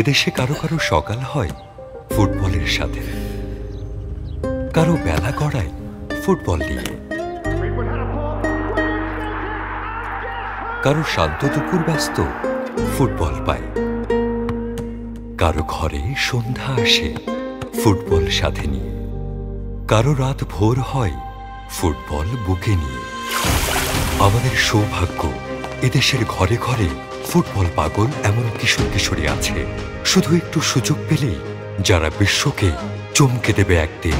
এদেশে কারো কারো সকাল হয় ফুটবলের সাথে, কারো বেলা গড়ায় ফুটবল নিয়ে, কারো শান্ত দুপুর ব্যস্ত ফুটবল পায়, কারো ঘরে সন্ধ্যা আসে ফুটবল সাথে নিয়ে, কারো রাত ভোর হয় ফুটবল বুকে নিয়ে। আমাদের সৌভাগ্য এদেশের ঘরে ঘরে ফুটবল পাগল এমন কিশোর কিশোরী আছে, শুধু একটু সুযোগ পেলেই যারা বিশ্বকে চমকে দেবে একদিন।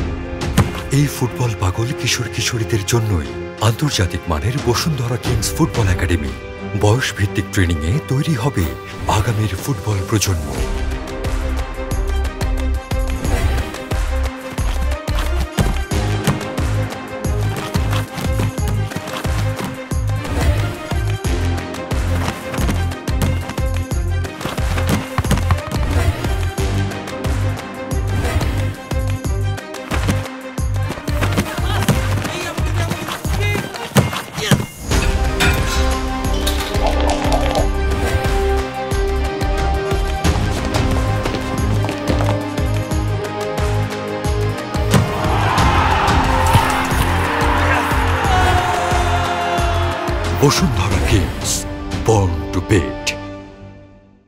এই ফুটবল পাগল কিশোর কিশোরীদের জন্যই আন্তর্জাতিক মানের বসুন্ধরা কিংস ফুটবল একাডেমি। বয়স ভিত্তিক ট্রেনিংয়ে তৈরি হবে আগামীর ফুটবল প্রজন্ম। Bashundhara Kings, born to beat।